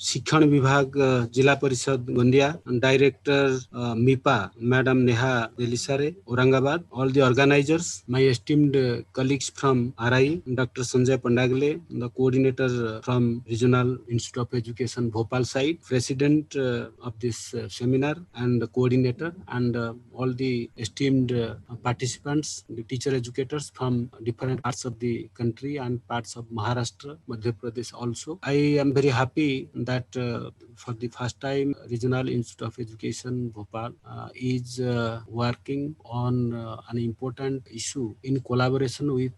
शिक्षण विभाग जिला परिषद Gondia, director MIPA Madam Neha Delisare, Aurangabad, all the organizers, my esteemed colleagues from RI, Dr. Sanjay Pandagle, the coordinator from Regional Institute of Education Bhopal side, president of this seminar and the coordinator, and all the esteemed participants, the teacher educators from different parts of the country and parts of Maharashtra, Madhya Pradesh also. I am very happy that for the first time Regional Institute of Education Bhopal is working on an important issue in collaboration with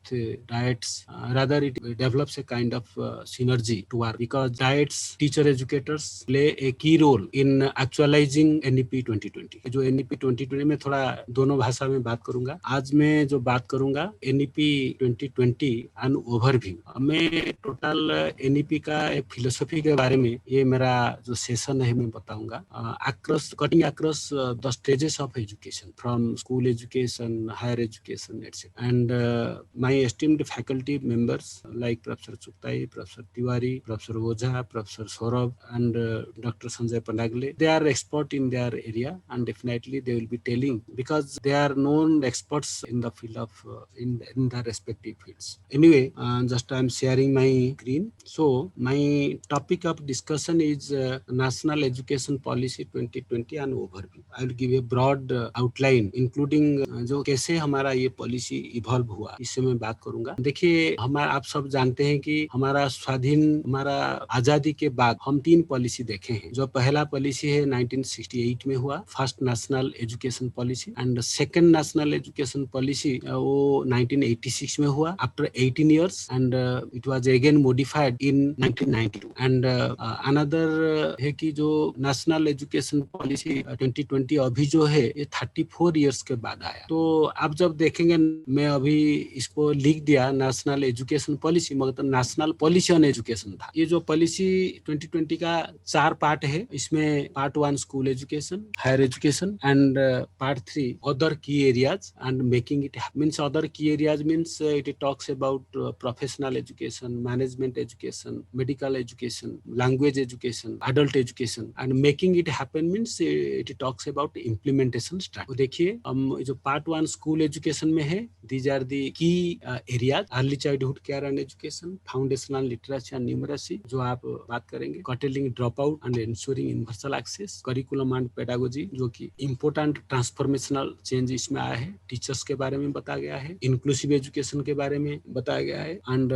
DIETS. Rather, it develops a kind of synergy to work, because DIETS teacher educators play a key role in actualizing NEP 2020. जो NEP 2020 में थोड़ा दोनों भाषा में बात करूंगा। आज मैं जो बात करूंगा NEP 2020 एंड ओवरव्यू। मैं टोटल NEP का एक फिलोसफी के बारे में ये मेरा जो सेशन है मैं बताऊंगा। Cutting across the stages of education, from school education, higher education, etc. And my esteemed faculty members like Professor Chuktai, Professor Tiwari, Professor Oja, Professor Saurabh, and Dr. Sanjay Pandagle, they are expert in their area, and definitely they will be telling, because they are known experts in the field of in the respective fields. Anyway, just I am sharing my screen. So my topic of discussion is National Education Policy 2020 and overview. I will give a broad outline including जो कैसे हमारा ये policy evolve हुआ, इससे मैं बात करूंगा। देखिए, हमारा आप सब जानते हैं कि हमारा स्वाधीन, हमारा आजादी के बाद हम 3 पॉलिसी देखे हैं। जो पहला पॉलिसी है 1968 में हुआ, first national education policy, and second national education policy वो 1986 में हुआ after 18 years, and it was again modified in 1992। And another है कि जो नेशनल एजुकेशन पॉलिसी 2020 अभी जो है ये 34 इयर्स के बाद आया। तो आप जब देखेंगे, मैं अभी इसको लिख दिया नेशनल एजुकेशन पॉलिसी, मगर नेशनल पॉलिसी ऑन एजुकेशन था। ये जो पॉलिसी 2020 का 4 पार्ट है, इसमें part 1 school education, higher education, and part 3 other key areas and making it means other key areas means it talks about professional education, management education, medical education, language education, adult education, and making it happen means it talks about implementation strategy. देखिए, हम जो part 1 school education में है, these are the key areas, early childhood care and education, foundational literacy and numeracy जो आप बात करेंगे, curtailing drop out and ensuring universal access, curriculum and pedagogy जो कि इंपोर्टेंट ट्रांसफॉर्मेशनल चेंज इसमें आया है, टीचर्स के बारे में बताया गया है, इंक्लूसिव एजुकेशन के बारे में बताया गया है, एंड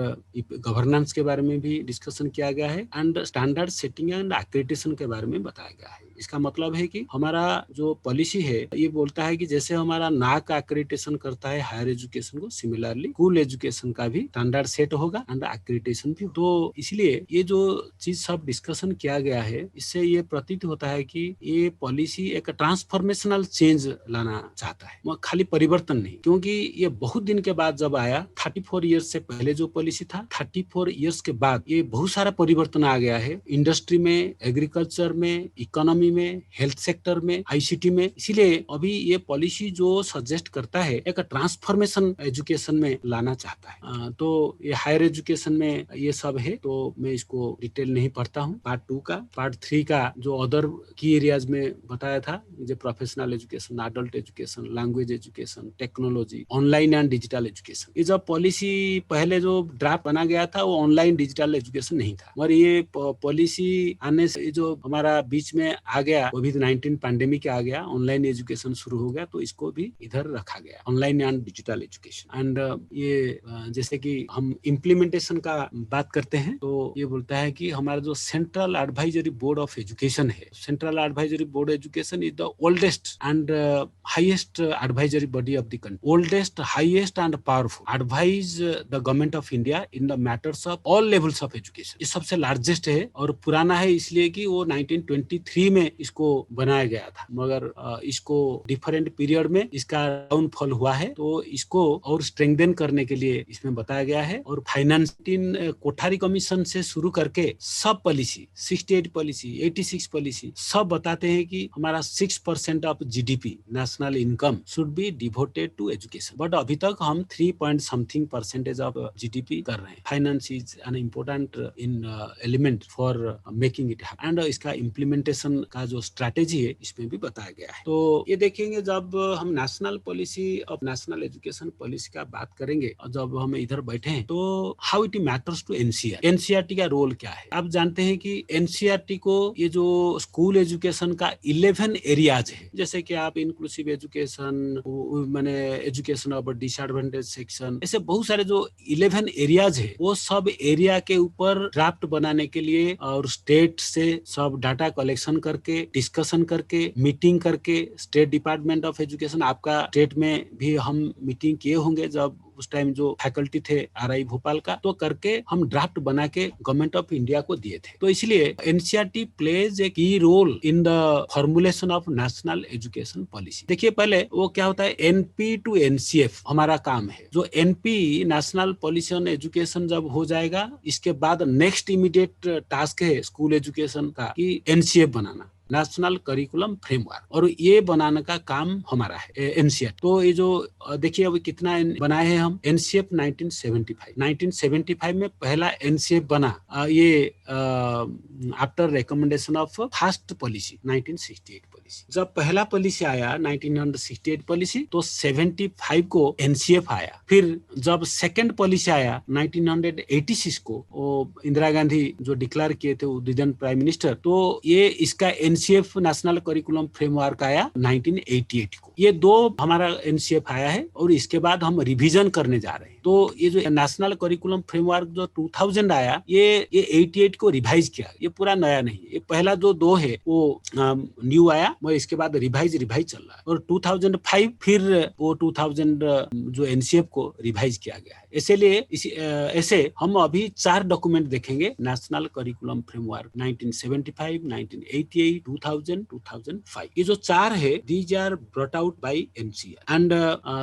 गवर्नेंस के बारे में भी डिस्कशन किया गया है, and standard setting and accreditation के बारे में बताया गया है। इसका मतलब है कि हमारा जो पॉलिसी है ये बोलता है कि जैसे हमारा नाक एक्रेडिटेशन करता है हायर एजुकेशन को, सिमिलरली स्कूल एजुकेशन का भी स्टैंडर्ड सेट होगा एंड एक्रेडिटेशन भी। तो इसलिए ये जो चीज सब डिस्कशन किया गया है, इससे ये प्रतीत होता है कि ये पॉलिसी एक ट्रांसफॉर्मेशनल चेंज लाना चाहता है, खाली परिवर्तन नहीं। क्योंकि ये बहुत दिन के बाद जब आया, 34 ईयर्स से पहले जो पॉलिसी था, 34 ईयर्स के बाद ये बहुत सारा परिवर्तन आ गया है, इंडस्ट्री में, एग्रीकल्चर में, इकोनॉमी में, हेल्थ सेक्टर में, आईसीटी में। इसीलिए अभी ये पॉलिसी जो सजेस्ट करता है एक ट्रांसफॉर्मेशन एजुकेशन में लाना चाहता है। तो ये हायर एजुकेशन में ये सब है, तो मैं इसको डिटेल नहीं पढ़ता हूँ। पार्ट 2 का, पार्ट 3 का जो अदर की एरियाज में बताया था, जो professional education, adult education, language education, technology, online and digital education. ये जब पॉलिसी पहले जो ड्राफ्ट बना गया था वो ऑनलाइन डिजिटल एजुकेशन नहीं था, और ये पॉलिसी आने से जो हमारा बीच में आ गया, कोविड-19 पैंडेमिक आ गया, ऑनलाइन एजुकेशन शुरू हो गया, तो इसको भी इधर रखा गया, online and digital education. And ये जैसे कि हम इम्प्लीमेंटेशन का बात करते हैं, तो ये बोलता है कि हमारा जो central advisory board of education है, central advisory board education is the oldest and highest advisory body of the country, oldest, highest and powerful, advise the government of India in the matters of all levels of education. ये सबसे largest है और पुराना है, इसलिए कि वो 1923 में इसको बनाया गया था, मगर इसको डिफरेंट पीरियड में इसका डाउनफॉल हुआ है, तो इसको और स्ट्रेंथन करने के लिए इसमें बताया गया है। और फाइनेंस कोठारी कमीशन से शुरू करके सब पॉलिसी, 68 पॉलिसी, 86 पॉलिसी, सब बताते हैं कि हमारा 6% of GDP national income should be devoted to education, but अभी तक हम 3% ऑफ जीडीपी कर रहे हैं। Finance is an important in element for making it and इसका इम्प्लीमेंटेशन का जो स्ट्रैटेजी है इसमें भी बताया गया है। तो ये देखेंगे जब हम national policy of national education policy का बात करेंगे और जब हम इधर बैठे हैं तो how it matters to NCERT का रोल क्या है। आप जानते हैं कि एनसीईआरटी को ये जो स्कूल एजुकेशन का 11 एरियाज है, जैसे कि आप इंक्लूसिव एजुकेशन, मैंने एजुकेशन ऑफ डिसएडवांटेज सेक्शन, ऐसे बहुत सारे जो 11 एरियाज है वो सब एरिया के ऊपर ड्राफ्ट बनाने के लिए और स्टेट से सब डाटा कलेक्शन करके, डिस्कशन करके, मीटिंग करके, स्टेट डिपार्टमेंट ऑफ एजुकेशन, आपका स्टेट में भी हम मीटिंग किए होंगे जब उस टाइम जो फैकल्टी थे आरआई भोपाल का, तो करके हम ड्राफ्ट बना के गवर्नमेंट ऑफ इंडिया को दिए थे। तो इसलिए NCERT plays a key role in the formulation of national education policy. देखिए पहले वो क्या होता है, एनपी टू एनसीएफ हमारा काम है। जो NP national policy on education जब हो जाएगा, इसके बाद नेक्स्ट इमीडिएट टास्क है स्कूल एजुकेशन का कि एनसीएफ बनाना, नेशनल करिकुलम फ्रेमवर्क, और ये बनाने का काम हमारा है एनसीईआरटी। तो ये जो देखिए अभी कितना बनाए हैं हम, एनसीएफ 1975 में पहला एनसीएफ बना, ये after recommendation of first policy 1968 policy. जब पहला पॉलिसी आया 1968 पॉलिसी, तो 75 को एनसीएफ आया। फिर जब सेकंड पॉलिसी आया 1986 को, वो इंदिरा गांधी जो डिक्लेयर किए थे प्राइम मिनिस्टर, तो ये इसका एनसीएफ नेशनल करिकुलम फ्रेमवर्क आया 1988 को। ये दो हमारा एनसीएफ आया है और इसके बाद हम रिवीजन करने जा रहे हैं। तो ये जो नेशनल करिकुलम फ्रेमवर्क जो 2000 आया, ये 88 को रिवाइज किया, ये पूरा नया नहीं है। ये पहला जो दो है वो न्यू आया, और इसके बाद रिवाइज चल रहा है। और 2005 फिर वो 2000 जो एनसीएफ को रिवाइज किया गया है। इसलिए ऐसे हम अभी 4 डॉक्यूमेंट देखेंगे, नेशनल करिकुलम फ्रेमवर्क 1975, 1988, 2000, 2005। ये जो 4 है, these are brought out by NCERT. And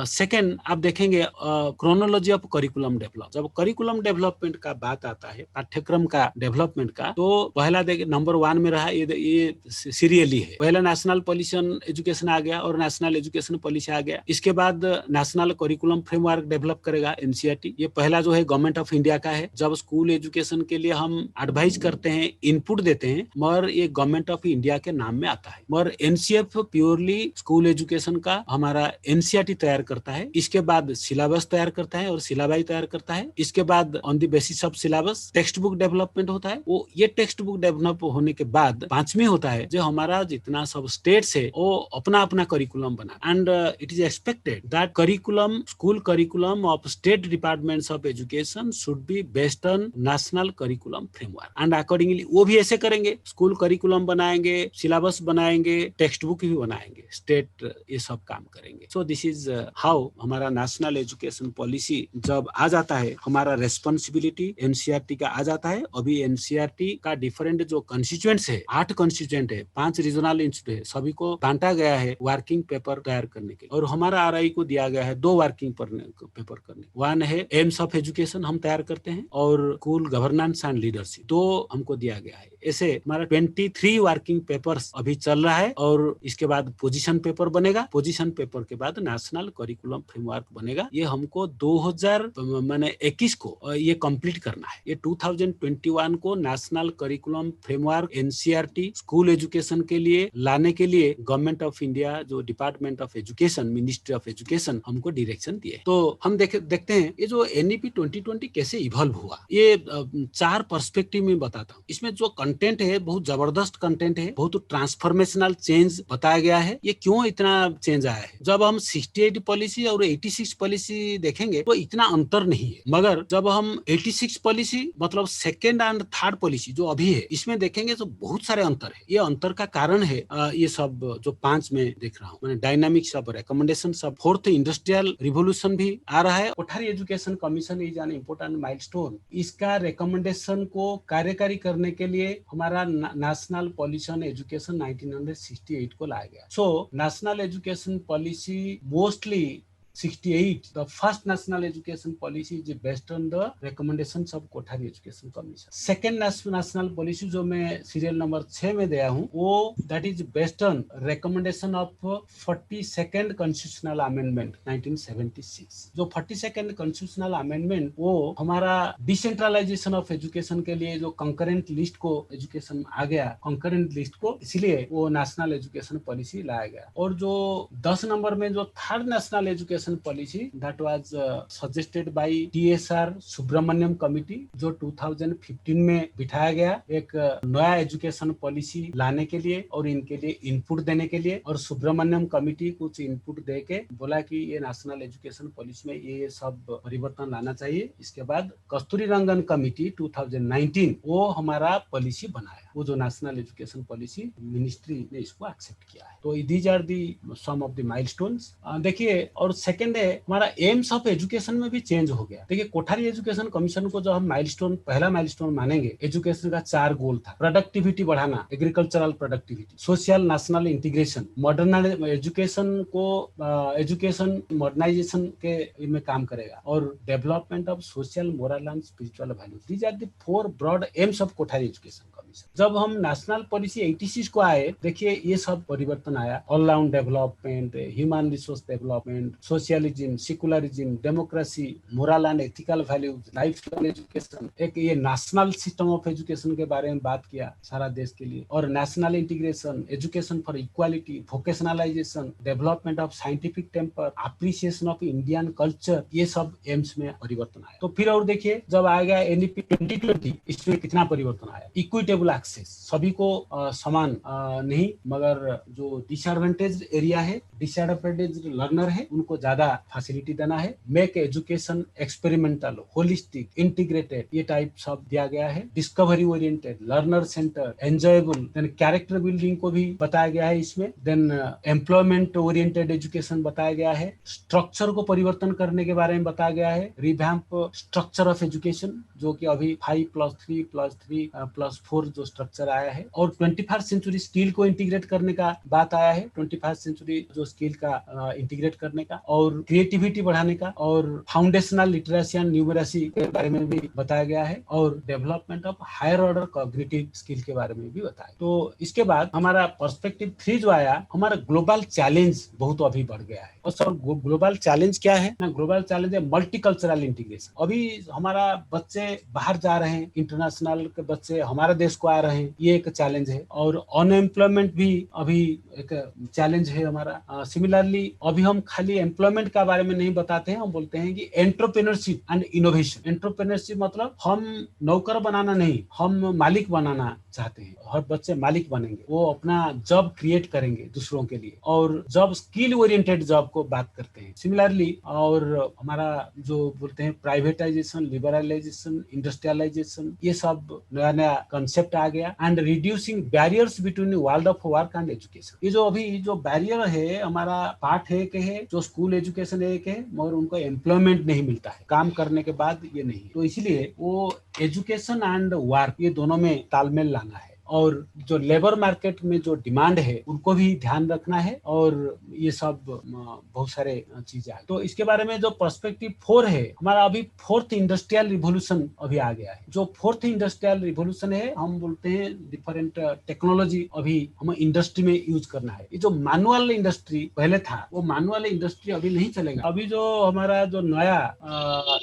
second आप देखेंगे क्रोनोलॉजी ऑफ करिकुलम डेवलप। जब करिकुलम डेवलपमेंट का बात आता है, पाठ्यक्रम का डेवलपमेंट का, तो पहला देखिए नंबर 1 में रहा ये सीरियली है। पहला नेशनल पॉलिसी ऑन एजुकेशन आ गया और नेशनल एजुकेशन पॉलिसी आ गया। इसके बाद नेशनल करिकुलम फ्रेमवर्क डेवलप करेगा एनसीईआरटी। ये पहला जो है गवर्नमेंट ऑफ इंडिया का है। जब स्कूल एजुकेशन के लिए हम एडवाइज करते हैं, इनपुट देते हैं, मगर ये गवर्नमेंट ऑफ इंडिया के नाम में आता है। मगर एनसीएफ प्योरली स्कूल एजुकेशन का हमारा एनसीईआरटी तैयार करता है। इसके बाद सिलेबस तैयार करता है और सिलेबाई तैयार करता है। इसके बाद on the basis of syllabus text book development होता है। वो ये टेक्स्ट बुक डेवलप होने के बाद 5वीं होता है, जो हमारा जितना सब स्टेट्स है वो अपना अपना करिकुलम बना। And it is expected that curriculum, school curriculum of state departments of education should be based on national curriculum framework. And accordingly वो भी ऐसे करेंगे, स्कूल करिकुलम बनाएंगे, सिलेबस बनाएंगे, टेक्स्ट बुक भी बनाएंगे, स्टेट ये सब काम करेंगे। सो दिस इज हाउ हमारा नेशनल एजुकेशन पॉलिसी जब आ जाता है, हमारा रेस्पॉन्सिबिलिटी एनसीईआरटी का आ जाता है। अभी एनसीईआरटी का डिफरेंट जो कंस्टिट्यूएंट्स है, 8 कंस्टिट्यूएंट है, 5 रीजनल इंस्टीट्यूट है, सभी को बांटा गया है वर्किंग पेपर तैयार करने के लिए। और हमारा आरआई को दिया गया है 2 वर्किंग पेपर करने। 1 है एम्स ऑफ एजुकेशन हम तैयार करते हैं, और स्कूल गवर्नेंस एंड लीडरशिप 2 हमको दिया गया है। ऐसे हमारा 23 वर्किंग पेपर्स अभी चल रहा है, और इसके बाद पोजीशन पेपर बनेगा। पोजीशन पेपर के बाद नेशनल करिकुलम फ्रेमवर्क बनेगा। ये हमको 2021 को ये कंप्लीट करना है। ये 2021 को national curriculum framework NCERT school education के लिए लाने के लिए गवर्नमेंट ऑफ इंडिया जो department of education, ministry of education हमको डायरेक्शन दिए। तो हम देखते हैं ये जो एनईपी 2020 कैसे इवॉल्व हुआ। ये 4 पर्सपेक्टिव में बताता हूँ। इसमें जो कंटेंट है बहुत जबरदस्त कंटेंट है, बहुत ट्रांसफॉर्मेशनल चेंज बताया गया है। ये क्यों इतना चेंज आया है, जब हम 68 पॉलिसी और 86 पॉलिसी देखेंगे तो इतना अंतर नहीं है। मगर जब हम 86 पॉलिसी मतलब सेकेंड एंड थर्ड पॉलिसी जो अभी है, इसमें देखेंगे तो बहुत सारे अंतर है। ये अंतर का कारण है ये सब जो 5 में देख रहा हूँ, मैंने डायनामिक्स ऑफ रिकमेंडेशन सब। 4th इंडस्ट्रियल रिवोल्यूशन भी आ रहा है। Kothari education commission is an important milestone. इसका रिकमेंडेशन को कार्यकारी करने के लिए हमारा नेशनल पॉलिसी ऑन एजुकेशन 1968 को लाया गया। So national education policy mostly 1968, the first national education policy is based on the recommendations of Kothari Education Commission. Second national policy जो मैं सीरियल नंबर 6 में दिया हूँ, वो that is based on recommendation of 42nd constitutional amendment 1976. जो 42nd constitutional amendment वो हमारा decentralisation of education के लिए जो कंकरेंट लिस्ट को एजुकेशन आ गया, कंकरेंट लिस्ट को, इसलिए वो नेशनल एजुकेशन पॉलिसी लाया गया। और जो 10 नंबर में जो third national education policy that was suggested by TSR Subramaniam committee, जो 2015 में बिठाया गया एक नया एजुकेशन पॉलिसी लाने के लिए और इनके लिए इनपुट देने के लिए। और सुब्रमण्यम कमिटी कुछ इनपुट दे के बोला कि ये नेशनल एजुकेशन पॉलिसी में ये सब परिवर्तन लाना चाहिए। इसके बाद कस्तूरी रंगन कमिटी 2019 वो हमारा पॉलिसी बनाया, वो जो नेशनल एजुकेशन पॉलिसी मिनिस्ट्री ने इसको एक्सेप्ट किया है। तो these are the some of the milestones. देखिए, और सेकंड है हमारा एम्स ऑफ एजुकेशन में भी चेंज हो गया। देखिए, कोठारी एजुकेशन कमीशन को जो हम माइलस्टोन, पहला माइलस्टोन मानेंगे, एजुकेशन का 4 गोल था। प्रोडक्टिविटी बढ़ाना, agricultural productivity, social national integration, modern education को एजुकेशन मॉडर्नाइजेशन के में काम करेगा, और development of social, moral and spiritual values. These are the 4 broad aims of Kothari education commission. जब हम नेशनल पॉलिसी 86 को आए, देखिए ये सब परिवर्तन आया। All round development, human resource development, socialism, secularism, democracy, moral and ethical values, life long education, एक ये नेशनल सिस्टम ऑफ एजुकेशन के बारे में बात किया सारा देश के लिए। और national integration, education for equality, vocationalisation, development of scientific temper, appreciation of Indian culture, ये सब एम्स में परिवर्तन आया। तो फिर और देखिए, जब आ गया NEP 2020, इसमें कितना परिवर्तन आया। इक्विटेबल एक्सेस, सभी को समान नहीं, मगर जो डिसएडवांटेज एरिया है, डिसएडवांटेज लर्नर है, उनको ज्यादा फैसिलिटी देना है। Make education experimental, holistic, integrated, ये टाइप सब दिया गया है। Discovery oriented, learner centre, enjoyable, then character building को भी बताया गया है इसमें। देन एम्प्लॉयमेंट ओरिएंटेड एजुकेशन बताया गया है। स्ट्रक्चर को परिवर्तन करने के बारे में बताया गया है। रिवैम्प स्ट्रक्चर ऑफ एजुकेशन, जो कि अभी 5+3+3+4 जो स्ट्रक्चर आया है। और 21st सेंचुरी स्किल को इंटीग्रेट करने का बात आया है। 21st सेंचुरी जो स्किल का इंटीग्रेट करने का, और क्रिएटिविटी बढ़ाने का, और फाउंडेशनल लिटरेसी एंड न्यूमरेसी के बारे में भी बताया गया है। और development of higher order cognitive skill के बारे में भी बताया। तो इसके बाद हमारा पर्सपेक्टिव 3 जो आया, हमारा ग्लोबल चैलेंज बहुत अभी बढ़ गया है। और सर, ग्लोबल चैलेंज क्या है? ग्लोबल चैलेंज है मल्टीकल्चरल इंटीग्रेशन। अभी हमारा बच्चे बाहर जा रहे हैं, इंटरनेशनल के बच्चे हमारे देश को आ रहे हैं, ये एक चैलेंज है। और अनएम्प्लॉयमेंट भी अभी एक चैलेंज है हमारा। सिमिलरली अभी हम खाली एम्प्लॉयमेंट के बारे में नहीं बताते हैं, हम बोलते हैं कि एंटरप्रेन्योरशिप एंड इनोवेशन। एंटरप्रेन्योरशिप मतलब हम नौकर बनाना नहीं, हम मालिक बनाना चाहते हैं। हर बच्चे मालिक बनेंगे, वो अपना जॉब क्रिएट करेंगे दूसरों के लिए, और जॉब स्किल ओरिएंटेड जॉब को बात करते हैं। सिमिलरली और हमारा जो बोलते हैं प्राइवेटाइजेशन, लिबरलाइजेशन, इंडस्ट्रियलाइजेशन, ये सब नया नया कंसेप्ट आ गया। And reducing barriers between world of work and education. ये जो अभी जो बैरियर है, हमारा पार्ट एक है, जो स्कूल एजुकेशन एक है, मगर उनको एम्प्लॉयमेंट नहीं मिलता है काम करने के बाद, ये नहीं। तो इसलिए वो एजुकेशन एंड वर्क, ये दोनों में तालमेल लाना है। और जो लेबर मार्केट में जो डिमांड है, उनको भी ध्यान रखना है। और ये सब बहुत सारे चीजें हैं। तो इसके बारे में जो पर्सपेक्टिव 4 है हमारा, अभी 4th इंडस्ट्रियल रिवोल्यूशन अभी आ गया है। जो 4th इंडस्ट्रियल रिवोल्यूशन है, हम बोलते हैं डिफरेंट टेक्नोलॉजी अभी हम इंडस्ट्री में यूज करना है। ये जो मैनुअल इंडस्ट्री पहले था, वो मैनुअल इंडस्ट्री अभी नहीं चलेगा। अभी जो हमारा जो नया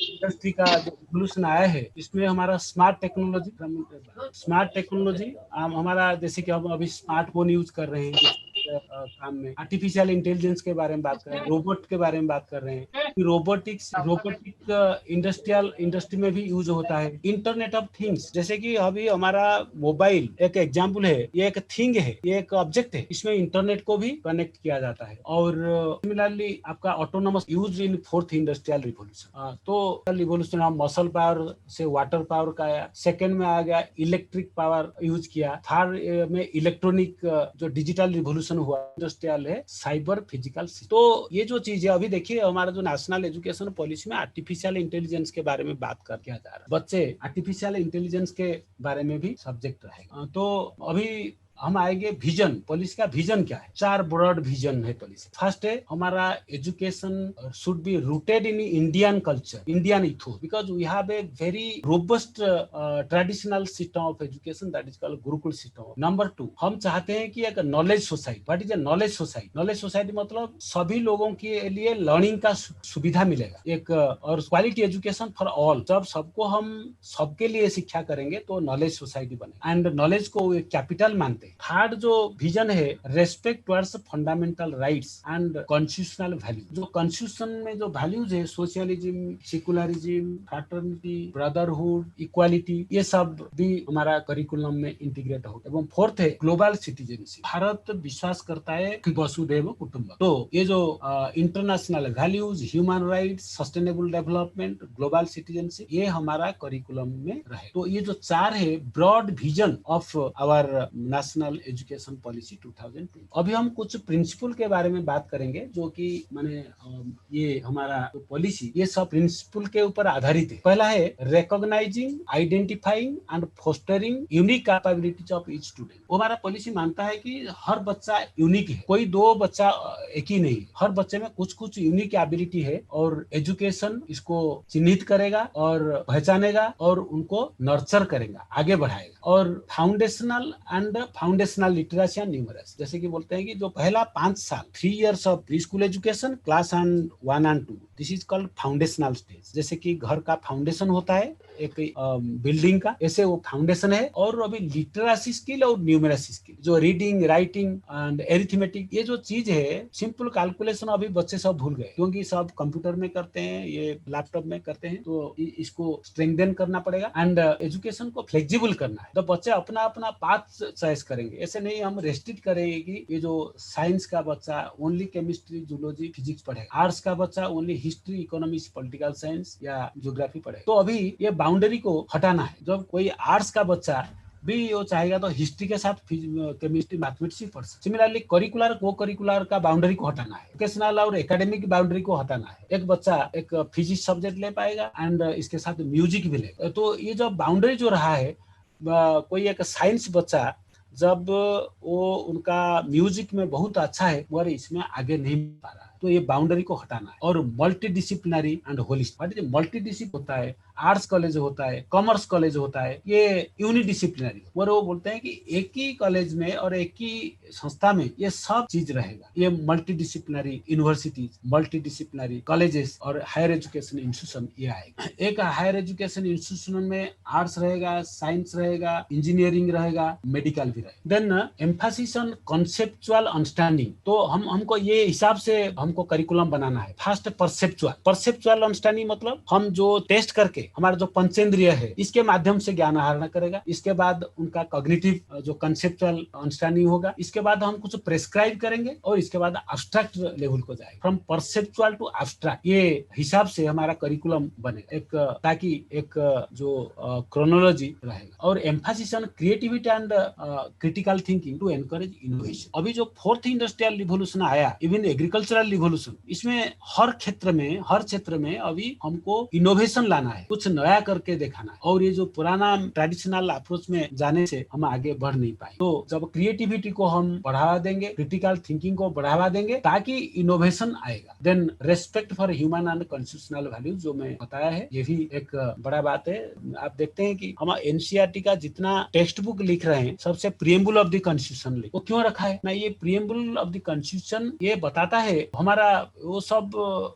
इंडस्ट्री का जो रिवोल्यूशन आया है, इसमें हमारा स्मार्ट टेक्नोलॉजी हमारा, जैसे कि हम अभी स्मार्टफोन यूज कर रहे हैं काम में, आर्टिफिशियल इंटेलिजेंस के बारे में बात कर रहे हैं, रोबोट के बारे में बात कर रहे हैं। रोबोटिक इंडस्ट्रियल इंडस्ट्री में भी यूज होता है। इंटरनेट ऑफ थिंग्स, जैसे कि अभी हमारा मोबाइल एक एग्जाम्पल है, ये एक थिंग है, ये एक ऑब्जेक्ट है, इसमें इंटरनेट को भी कनेक्ट किया जाता है। और सिमिलरली आपका autonomous use in 4th industrial revolution. तो रिवोल्यूशन हम मसल पावर से वाटर पावर का आया। सेकेंड में आ गया इलेक्ट्रिक पावर यूज किया। थर्ड में इलेक्ट्रॉनिक जो डिजिटल रिवोल्यूशन हुआ, इंडस्ट्रियल है, साइबर फिजिकल। तो ये जो चीज है, अभी देखिए हमारा जो नेशनल एजुकेशन पॉलिसी में आर्टिफिशियल इंटेलिजेंस के बारे में बात कर किया जा रहा है। बच्चे आर्टिफिशियल इंटेलिजेंस के बारे में भी सब्जेक्ट रहेगा। तो अभी हम आएंगे विजन, पुलिस का विजन क्या है। 4 ब्रॉड विजन है पुलिस। फर्स्ट है हमारा education should be rooted in Indian culture, Indian ethos, because we have a very robust traditional system of education that is called gurukul system. Number 2, हम चाहते हैं कि एक knowledge society. What is a knowledge society? Knowledge society मतलब सभी लोगों के लिए लर्निंग का सुविधा मिलेगा एक, और क्वालिटी एजुकेशन फॉर ऑल। जब सबको हम सबके लिए शिक्षा करेंगे तो नॉलेज सोसाइटी बने, एंड नॉलेज को कैपिटल मानते हैं। थर्ड जो विजन है, respect towards fundamental rights and constitutional value. जो कॉन्स्टिट्यूशन में जो वैल्यूज है, socialism, secularism, fraternity, brotherhood, equality, ये सब भी हमारा करिकुलम में इंटीग्रेट हो। एवं फोर्थ है ग्लोबल सिटीजनशिप। भारत विश्वास करता है वसुधैव कुटुंबकम। तो ये जो international values, human rights, sustainable development, global citizenship, ये हमारा करिकुलम में रहे। तो ये जो 4 है broad vision of our national education policy 2020। अभी हम कुछ प्रिंसिपल के बारे में बात करेंगे, जो कि माने ये हमारा तो पॉलिसी ये सब प्रिंसिपल के ऊपर आधारित है। पहला है recognising, identifying and fostering unique capabilities of each student. हमारा पॉलिसी मानता है कि हर बच्चा यूनिक है, कोई दो बच्चा एक ही नहीं। हर बच्चे में कुछ कुछ यूनिक एबिलिटी है, और एजुकेशन इसको चिन्हित करेगा और पहचानेगा और उनको नर्चर करेगा, आगे बढ़ाएगा। और फाउंडेशनल लिटरेसी एंड न्यूमरेसी, जैसे कि बोलते हैं कि जो पहला 5 साल 3 years of pre school education, class 1 and 2, this is called foundational stage. जैसे कि घर का फाउंडेशन होता है एक बिल्डिंग का, ऐसे वो फाउंडेशन है। और अभी लिटरेसी स्किल और न्यूमरेसी स्किल, जो रीडिंग, राइटिंग एंड एरिथमेटिक, ये जो चीज है, सिंपल कैलकुलेशन अभी बच्चे सब भूल गए, क्योंकि सब कंप्यूटर में करते हैं, ये लैपटॉप में करते हैं। तो इसको स्ट्रेंथन करना पड़ेगा, एंड एजुकेशन को फ्लेक्सिबल करना है। तो बच्चे अपना अपना पाथ चॉइस करेंगे। ऐसे नहीं हम रेस्ट्रिक्ट करेंगे कि ये जो साइंस का बच्चा ओनली केमिस्ट्री, जूलॉजी, फिजिक्स पढ़ेगा, आर्ट्स का बच्चा only history, economics, political science या ज्योग्राफी पढ़ेगा। तो अभी ये बाउंड्री को हटाना है। जब कोई आर्ट्स का बच्चा भी वो चाहेगा तो हिस्ट्री के साथ केमिस्ट्री, मैथमेटिक्स ही पढ़ सकता। सिमिलरली करिकुलर, को करिकुलर का बाउंड्री को हटाना है, एजुकेशनल और एकेडमिक बाउंड्री को हटाना है। एक बच्चा एक फिजिक्स सब्जेक्ट ले पाएगा एंड इसके साथ म्यूजिक भी ले। तो ये जो बाउंड्री जो रहा है, कोई एक साइंस बच्चा जब वो उनका म्यूजिक में बहुत अच्छा है मगर इसमें आगे नहीं पा रहा है, तो ये बाउंड्री को हटाना है। और multi disciplinary and holistic, multi discipline होता है, आर्ट्स कॉलेज होता है, कॉमर्स कॉलेज होता है, ये यूनिडिसिप्लिनरी। और वो बोलते हैं कि एक ही कॉलेज में और एक ही संस्था में ये सब चीज रहेगा। ये multi disciplinary universities, multi disciplinary colleges और हायर एजुकेशन इंस्टीट्यूशन ये आएगा। एक हायर एजुकेशन इंस्टीट्यूशन में आर्ट्स रहेगा, साइंस रहेगा, इंजीनियरिंग रहेगा, मेडिकल भी रहेगा। Then emphasis on conceptual understanding. तो हमको ये हिसाब से हमको करिकुलम बनाना है। फर्स्ट परसेप्चुअल अंडरस्टैंडिंग मतलब हम जो टेस्ट करके हमारा जो पंचेंद्रिय है इसके माध्यम से ज्ञान आहरण करेगा। इसके बाद उनका कॉग्निटिव जो कंसेप्चुअल अंडरस्टैंडिंग होगा। इसके बाद हम कुछ प्रेस्क्राइब करेंगे और इसके बाद एब्स्ट्रैक्ट लेवल को जाएगा, फ्रॉम परसेप्चुअल टू एब्स्ट्रैक्ट। ये हिसाब से हमारा करिकुलम बने एक, ताकि एक जो क्रोनोलॉजी रहेगा। और emphasis on creativity and critical thinking to encourage innovation. अभी जो 4th इंडस्ट्रियल रिवोल्यूशन आया, इवन एग्रीकल्चरल रिवोल्यूशन, इसमें हर क्षेत्र में अभी हमको इनोवेशन लाना है, कुछ नया करके दिखाना है। और ये जो पुराना ट्रेडिशनल अप्रोच में जाने से हम आगे बढ़ नहीं पाए। तो जब क्रिएटिविटी को हम बढ़ावा देंगे, क्रिटिकल थिंकिंग को बढ़ावा देंगे, ताकि इनोवेशन आएगा। Then respect for human and constitutional values, जो मैं बताया है, ये भी एक बड़ा बात है। आप देखते हैं कि हम एनसीईआरटी का जितना टेक्स्ट बुक लिख रहे हैं, सबसे प्रीएम्बल ऑफ द कॉन्स्टिट्यूशन वो क्यों रखा है ना? ये प्रीएम्बल ऑफ द कॉन्स्टिट्यूशन ये बताता है हमारा वो सब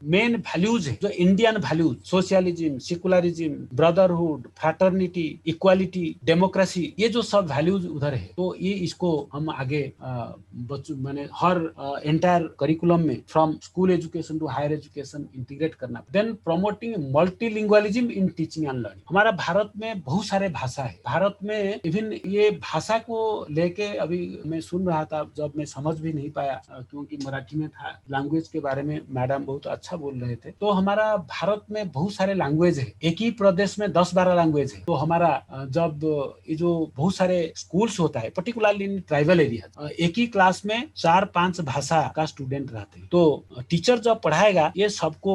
मेन वैल्यूज है, जो Indian values, socialism, secularism, brotherhood, fraternity, equality, democracy, ये जो सब वैल्यूज उधर है। तो ये इसको हम आगे माने हर एंटायर करिकुलम में from school education to higher education integrate करना। Then promoting multilingualism in teaching and learning. हमारा भारत में बहुत सारे भाषा है। भारत में इवन ये भाषा को लेके अभी मैं सुन रहा था, जब मैं समझ भी नहीं पाया क्योंकि मराठी में था, लैंग्वेज लैंग्वेज के बारे में मैडम बहुत अच्छा बोल रहे थे। तो हमारा भारत में बहुत सारे लैंग्वेज है, एक ही प्रदेश में 10-12 लैंग्वेज है। तो हमारा जब ये जो बहुत सारे स्कूल्स होता है पर्टिकुलरली इन ट्राइबल एरिया, एक ही क्लास में 4-5 भाषा का स्टूडेंट रहते हैं। तो टीचर जब पढ़ाएगा ये सबको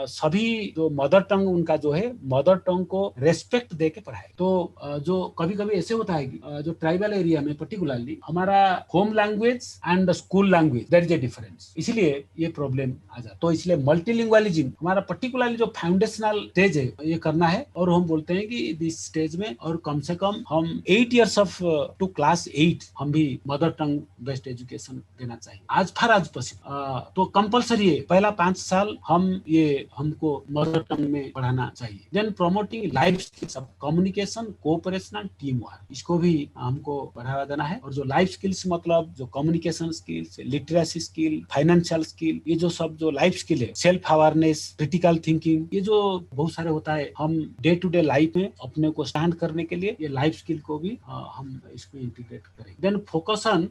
सभी जो मदर टंग उनका जो है मदर टंग को रेस्पेक्ट दे के पढ़ाए। तो जो कभी कभी ऐसे होता है कि जो ट्राइबल एरिया में पर्टिकुलरली हमारा home language and school language there is a difference, इसलिए ये प्रॉब्लम आ जाता है। तो इसलिए मल्टीलिंगुअलिज्म हमारा पर्टिकुलरली जो फाउंडेशनल स्टेज है ये करना है। और हम बोलते हैं कि इस स्टेज में और कम से कम हम 8 years ऑफ टू क्लास 8 हम भी मदर टंग बेस्ड एजुकेशन देना चाहिए आज फार आज पॉसिबल। तो कंपलसरी है पहला 5 साल हमको मदर टंग में पढ़ाना चाहिए। Then promoting life skills of communication, cooperation and team work, इसको भी हमको बढ़ावा देना है। और जो लाइफ स्किल्स मतलब जो communication skills, literacy skill, financial skill, ये जो सब जो लाइफ स्किल है, सेल्फ अवेयरनेस, क्रिटिकल थिंकिंग, ये जो बहुत सारे होता है हम डे टू डे लाइफ में अपने को स्टैंड करने के लिए ये लाइफ स्किल को भी हम इसमें इंटीग्रेट करेंगे। Then focus on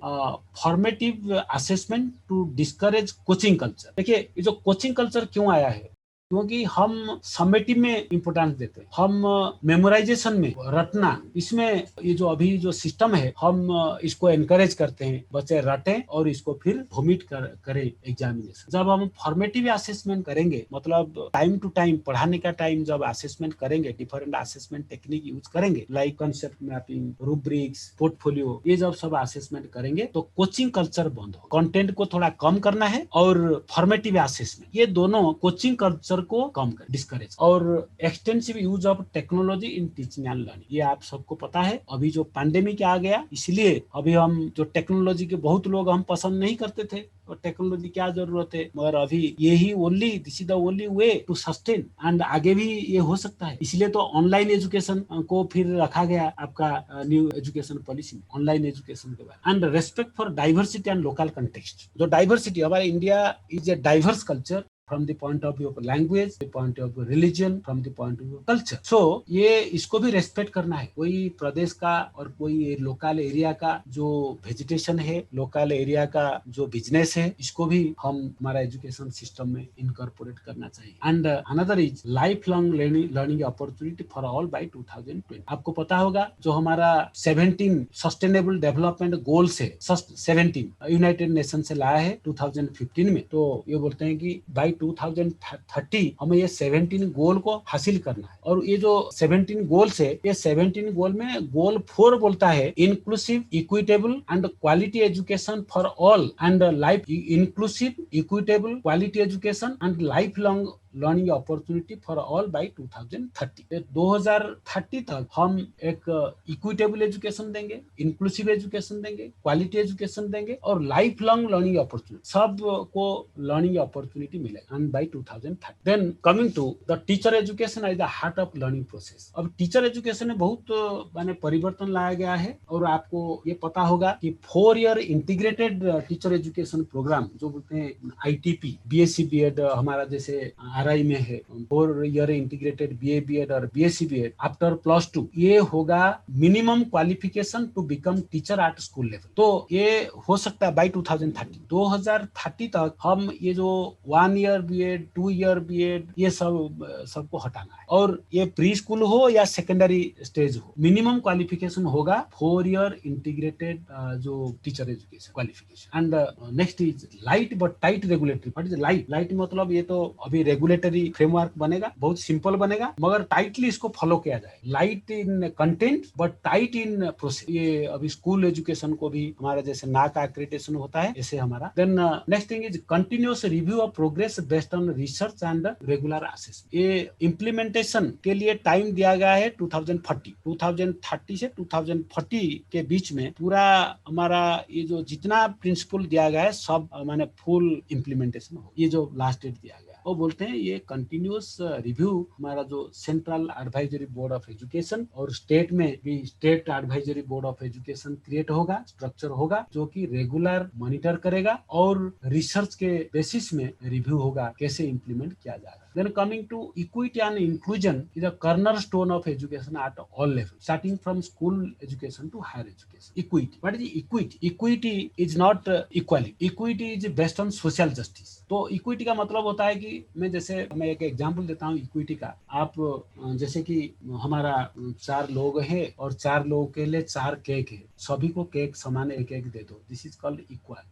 formative assessment to discourage coaching culture. देखिए ये जो कोचिंग कल्चर क्यों आया है, क्योंकि हम समेटिव में इंपोर्टेंस देते हैं, हम मेमोराइजेशन में रटना, इसमें ये जो अभी जो सिस्टम है हम इसको एनकरेज करते हैं बच्चे रटें और इसको फिर वोमिट करें एग्जामिनेशन। जब हम फॉर्मेटिव असेसमेंट करेंगे मतलब टाइम टू टाइम पढ़ाने का टाइम जब असेसमेंट करेंगे, डिफरेंट असेसमेंट टेक्निक यूज करेंगे like concept mapping, rubrics, portfolio, ये जब सब असेसमेंट करेंगे तो कोचिंग कल्चर बंद हो। कंटेंट को थोड़ा कम करना है और फॉर्मेटिव असेसमेंट, ये दोनों कोचिंग कल्चर को कम कर डिस्करेज। और extensive use of technology in teaching and learning, ये आप सबको पता है अभी जो पैंडेमिक आ गया इसलिए अभी हम जो टेक्नोलॉजी के बहुत लोग हम पसंद नहीं करते थे और टेक्नोलॉजी क्या जरूरत है, मगर अभी यही only this is the only way to sustain and आगे भी ये हो सकता है। इसलिए तो ऑनलाइन एजुकेशन को फिर रखा गया आपका न्यू एजुकेशन पॉलिसी में, ऑनलाइन एजुकेशन के बारे। And respect for diversity and local context, जो डाइवर्सिटी हमारा India is a diverse culture from the point of view of language, the point of view religion, from the point of view of culture. So ये इसको भी respect करना है। कोई प्रदेश का और कोई लोकल एरिया का जो वेजिटेशन है, लोकल एरिया का जो बिजनेस है, इसको भी हम हमारा एजुकेशन सिस्टम में इनकॉर्पोरेट करना चाहिए। And another is life long learning opportunity for all by 2020। आपको पता होगा जो हमारा 17 सस्टेनेबल डेवलपमेंट गोल्स है, 17 यूनाइटेड नेशन से लाया है 2015 में। तो ये बोलते हैं कि बाय 2030 हमें ये 17 गोल को हासिल करना है। और ये जो 17 गोल्स है, ये 17 गोल में गोल 4 बोलता है inclusive, equitable and quality education for all and life inclusive, equitable, quality education and life long learning opportunity for all by 2030। 2030 तक हम एक इक्विटेबल एजुकेशन देंगे, इंक्लूसिव एजुकेशन देंगे, क्वालिटी एजुकेशन देंगे और लाइफ लॉन्ग लर्निंग अपॉर्चुनिटी, सब को learning opportunity मिलेगा and by 2030। Then coming to the teacher education as the heart of learning process. अब टीचर एजुकेशन में बहुत माने परिवर्तन लाया गया है और आपको ये पता होगा कि 4 year integrated teacher education programme जो बोलते हैं ITP, BSc BEd हमारा जैसे RI में है, 4 ईयर इंटीग्रेटेड BA BEd और BSc BEd आफ्टर +2, ये होगा minimum qualification to become teacher at school level. तो ये हो सकता है बाय 2030 तक हम ये जो 1 ईयर BEd, 2 ईयर BEd ये सबको हटाना है। और ये प्री स्कूल हो या सेकेंडरी स्टेज हो, मिनिमम क्वालिफिकेशन होगा 4 ईयर इंटीग्रेटेड जो teacher education qualification. And next is light but tight regulatory. What is light मतलब ये तो अभी रेगुलेटरी फ्रेमवर्क बनेगा, बहुत सिंपल बनेगा, मगर टाइटली इसको फॉलो किया जाए। Light in content but tight in process. ये अभी स्कूल एजुकेशन को भी हमारा जैसे NAAC एक्रेडिटेशन होता है ऐसे हमारा। Then next thing is continuous review of progress based on research and regular assessment. ये इम्प्लीमेंटेशन के लिए टाइम दिया गया है 2030 से 2040 के बीच में पूरा हमारा ये जो जितना प्रिंसिपल दिया गया है सब माने फुल इम्प्लीमेंटेशन हो। ये जो लास्ट डेट दिया गया वो बोलते हैं ये कंटिन्यूअस रिव्यू हमारा जो central advisory board of education और स्टेट में भी state advisory board of education create होगा, स्ट्रक्चर होगा जो कि रेगुलर मॉनिटर करेगा और रिसर्च के बेसिस में रिव्यू होगा कैसे इम्प्लीमेंट किया जा रहा है। Then coming to equity and inclusion is a cornerstone of education at all levels, starting from school education to higher education. Equity. What is equity? Equity is not equality. Equity is based on social justice. तो equity का मतलब होता है कि मैं एक example देता हूँ इक्विटी का। आप जैसे कि हमारा 4 लोग हैं और 4 लोगों के लिए 4 केक है, सभी को केक समान एक एक दे दो, this is called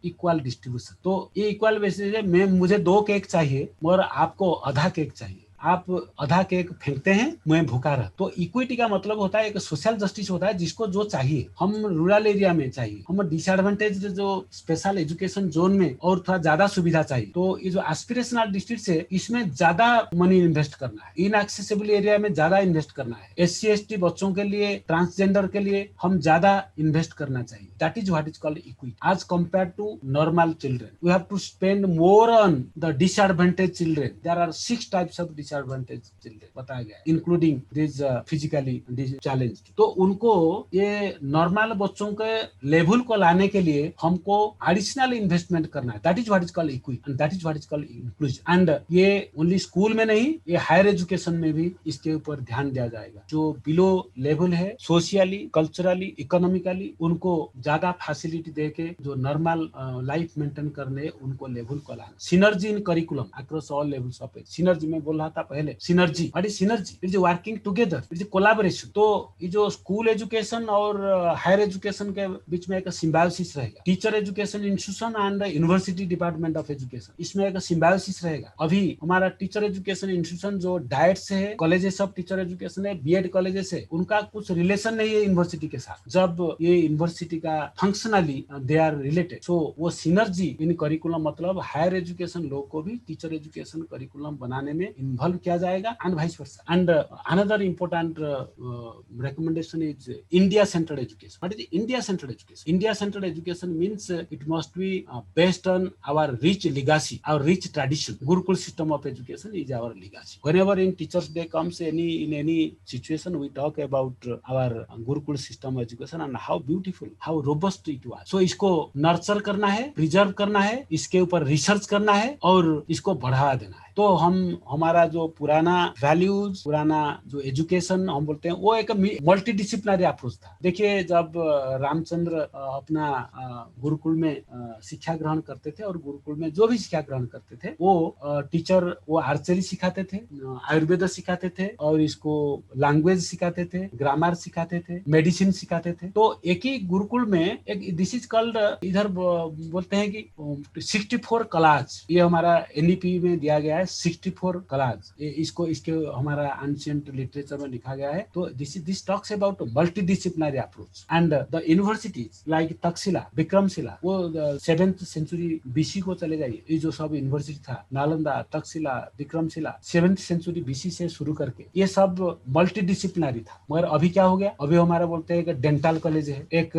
equal distribution. तो ये इक्वल बेसिस है, मैं मुझे 2 केक चाहिए और आपको आधा केक चाहिए, आप आधा केक फेंकते हैं, मैं भूखा रह। तो इक्विटी का मतलब होता है एक सोशल जस्टिस होता है, जिसको जो चाहिए। हम रूरल एरिया में चाहिए, हम डिसएडवांटेज जो स्पेशल एजुकेशन जोन में और थोड़ा ज्यादा सुविधा चाहिए, तो ये जो एस्पिरेशनल डिस्ट्रिक्ट है इसमें ज्यादा मनी इन्वेस्ट करना है, इनएक्सेसिबल एरिया में ज्यादा इन्वेस्ट करना है, SC ST बच्चों के लिए, ट्रांसजेंडर के लिए हम ज्यादा इन्वेस्ट करना चाहिए। That is what is called equity as compare to normal children. We have to spend more on the disadvantage children. There are 6 types of disadvantage children बताया गया, इंक्लूडिंग दिस फिजिकली चैलेंज। तो उनको ये normal बच्चों के level को लाने के लिए हमको एडिशनल इन्वेस्टमेंट करना है। That is what is called equity and that is what is called inclusion. And ये ओनली स्कूल में नहीं, ये हायर एजुकेशन में भी इसके ऊपर ध्यान दिया जाएगा। जो बिलो लेवल है सोशियली, कल्चरली, इकोनॉमिकली, उनको ज्यादा फैसिलिटी दे के जो नॉर्मल लाइफ मेंटेन करने उनको लेवल को लाना। Synergy in curriculum across all levels of age. Synergy में बोल रहा था पहले, synergy. What is synergy? It is working together, it is collaboration. तो ये जो स्कूल एजुकेशन और हायर एजुकेशन के बीच में एक सिम्बायोसिस रहेगा। Teacher education institution and university department of education, इसमें एक सिम्बायोसिस रहेगा। अभी हमारा टीचर एजुकेशन इंस्टीट्यूशन जो डाइट से है, कॉलेजेस ऑफ टीचर एजुकेशन है, BEd कॉलेजेस है, उनका कुछ रिलेशन नहीं है यूनिवर्सिटी के साथ। जब ये यूनिवर्सिटी का फंक्शनली दे आर रिलेटेड, सो वो सिनर्जी इन करिकुलम मतलब हायर एजुकेशन लोग को भी टीचर एजुकेशन करिकुलम बनाने में इन्वॉल्व किया जाएगा and vice versa. And another important recommendation is India centered education. What is India centered education? India centered education means it must be based on our rich legacy, our rich tradition. Gurukul system of education is our legacy. Whenever in Teachers Day comes, in any situation, we talk about our Gurukul system of education and how beautiful, how robust it was. So इसको nurture करना है, preserve करना है, इसके ऊपर research करना है और इसको बढ़ावा देना है। तो हम हमारा जो पुराना वैल्यूज, पुराना जो एजुकेशन हम बोलते हैं, वो एक मल्टी डिसिप्लिनरी अप्रोच था। देखिए, जब रामचंद्र अपना गुरुकुल में शिक्षा ग्रहण करते थे और गुरुकुल में जो भी शिक्षा ग्रहण करते थे, वो टीचर वो आर्चरी सिखाते थे, आयुर्वेद सिखाते थे और इसको लैंग्वेज सिखाते थे, ग्रामर सिखाते थे, मेडिसिन सिखाते थे। तो एक ही गुरुकुल में एक दिस इज कॉल्ड, इधर बोलते हैं कि 64 क्लास, ये हमारा NEP में दिया गया है 64 क्लास। इसको इसके हमारा एंशिएंट लिटरेचर में लिखा गया है। तो this talks about multi disciplinary approach and the universities like Takshashila, Vikramshila, वो 7th सेंचुरी BC को चले जाइए, ये जो सब यूनिवर्सिटी था, Nalanda, Takshashila, Vikramashila, 7th century BC से शुरू करके ये सब मल्टी डिसिप्लिनरी था। मगर अभी क्या हो गया? अभी हमारा बोलते हैं एक डेंटल कॉलेज है, एक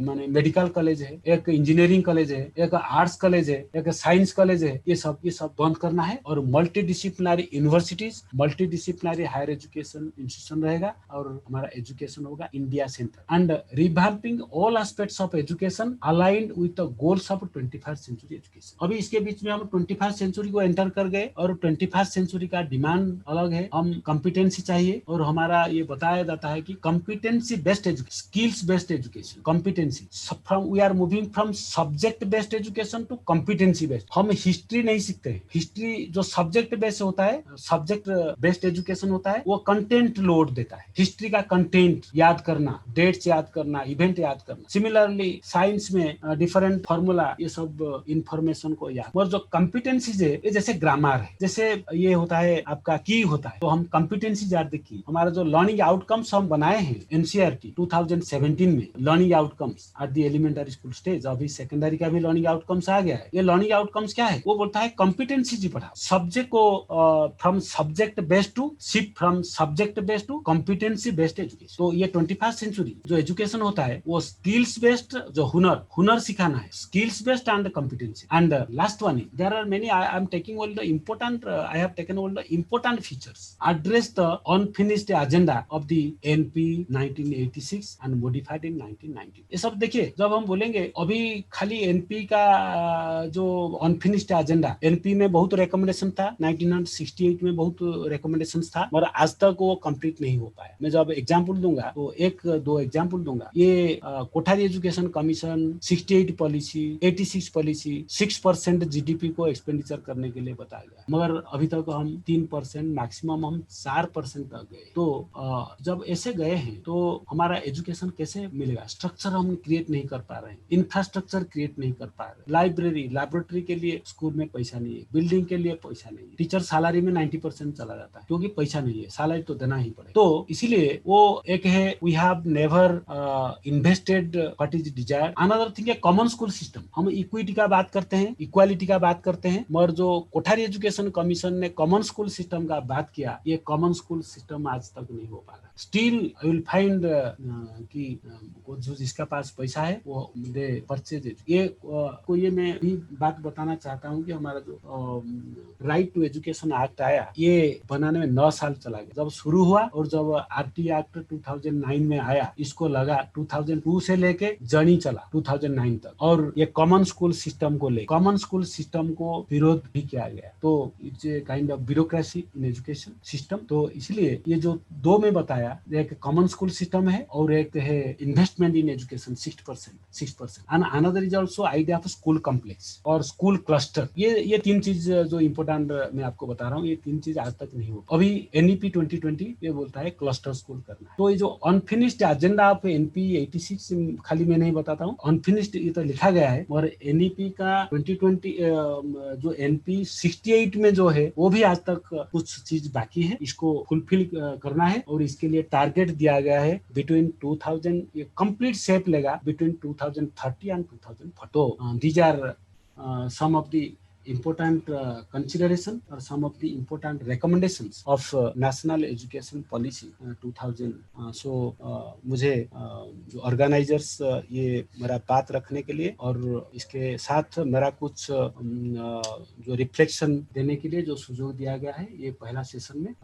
माने मेडिकल कॉलेज है, एक इंजीनियरिंग कॉलेज है, एक आर्ट्स कॉलेज है, एक साइंस कॉलेज है। ये सब बंद करना है और multi disciplinary universities, multi disciplinary higher education institution रहेगा और हमारा एजुकेशन होगा India centre and revamping all aspects of education aligned with the goals of 21st century education. अभी इसके बीच में हम 21st सेंचुरी को एंटर कर गए और 21st सेंचुरी का डिमांड अलग है। हम कॉम्पिटेंसी चाहिए और हमारा ये बताया जाता है कि competency based education, skills based education, competency from, we are moving from subject based education to competency based. हम हिस्ट्री नहीं सीखते हैं। हिस्ट्री जो सब्जेक्ट बेस्ड होता है, सब्जेक्ट बेस्ड एजुकेशन होता है, वो कंटेंट लोड देता है। हिस्ट्री का कंटेंट याद करना, डेट्स याद करना, इवेंट याद करना। सिमिलरली साइंस में डिफरेंट फार्मूला, ये सब इंफॉर्मेशन को याद। और जो कॉम्पिटेंसीज है, ये जैसे ग्रामर है, जैसे ये होता है आपका की होता है, तो हम कॉम्पिटेंसी याद देखिए। हमारा जो लर्निंग आउटकम्स हम बनाए हैं NCERT 2017 में, learning outcomes at the elementary school stage, अभी सेकेंडरी का भी लर्निंग आउटकम्स आ गया है। ये लर्निंग आउटकम्स क्या है? वो बोलता है कॉम्पिटेंसी जी पढ़ाओ, सब्जेक्ट को from subject based to shift from subject based to competency based education. तो ये 21st सेंचुरी जो एजुकेशन होता है, वो स्किल्स बेस्ड, जो हुनर सिखाना है, skills based and competency. And last one, there are many, I am taking all the important, I have taken all the important features, address the unfinished agenda of the NP 1986 and modified in 1990। ये सब देखिए, जब हम बोलेंगे अभी खाली NP का जो अनफिनिश्ड एजेंडा, NP में बहुत रिकमेंडेशन था 1968 में बहुत रिकमेंडेशंस था, मगर आज तक वो कंप्लीट नहीं हो पाया। मैं जब एग्जांपल दूंगा तो एक दो एग्जांपल दूंगा। ये Kothari education commission 68 policy, 86 policy 6% GDP को एक्सपेंडिचर करने के लिए बताया गया, मगर अभी तक हम 3%, मैक्सिमम हम 4% तक गए। तो जब ऐसे गए हैं तो हमारा एजुकेशन कैसे मिलेगा? स्ट्रक्चर हम क्रिएट नहीं कर पा रहे हैं, इंफ्रास्ट्रक्चर क्रिएट नहीं कर पा रहे, लाइब्रेरी लैबोरेटरी के लिए स्कूल में पैसा नहीं है, बिल्डिंग के लिए पैसा नहीं है, टीचर सैलरी में 90% चला जाता है क्योंकि पैसा नहीं है, सैलरी तो देना ही पड़े। तो इसीलिए वो एक है, we have never invested what is desire. Another thing है कॉमन स्कूल सिस्टम। हम इक्विटी का बात करते हैं, इक्वालिटी का बात करते हैं, मगर जो कोठारी एजुकेशन कमीशन ने कॉमन स्कूल सिस्टम का बात किया, ये कॉमन स्कूल सिस्टम आज तक नहीं हो पा रहा। स्टिल आई विल फाइंड कि जो जिसका पास पैसा है वो दे परचेज इट। ये मैं भी बात बताना चाहता हूँ कि हमारा जो राइट टू एजुकेशन एक्ट आया, ये बनाने में 9 साल चला गया जब शुरू हुआ, और जब आरटी एक्ट 2009 में आया, इसको लगा 2002 से लेके जर्नी चला 2009 तक, और ये कॉमन स्कूल सिस्टम को ले कॉमन स्कूल सिस्टम को विरोध भी किया गया। तो it's a kind of bureaucracy in education system. तो इसलिए ये जो दो में बताया, एक कॉमन स्कूल सिस्टम है और एक है investment in education 6%। And another is also idea of school complex और स्कूल क्लस्टर। ये तीन चीज जो इम्पोर्टेंट मैं आपको बता रहा हूँ, ये तीन चीज आज तक नहीं हो। अभी एनईपी 2020 ये बोलता है क्लस्टर स्कूल करना है। तो ये जो अनफिनिश्ड एजेंडा ऑफ एनपी 86 खाली मैं नहीं बताता हूँ, अनफिनिश्ड ये तो लिखा गया है, और एनईपी का 2020 जो एनपी 68 में जो है वो भी आज तक कुछ चीज बाकी है, इसको फुलफिल करना है, और इसके लिए टारगेट दिया गया है बिटवीन 2000, ये कंप्लीट शेप लेगा बिटवीन 2030 एंड 2040। तो these are some of the important consideration or some of the important recommendations of national education policy 2000। मुझे जो ऑर्गेनाइजर्स ये मेरा बात रखने के लिए और इसके साथ मेरा कुछ जो रिफ्लेक्शन देने के लिए जो सुझाव दिया गया है ये पहला सेशन में,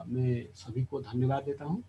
मैं सभी को धन्यवाद देता हूँ।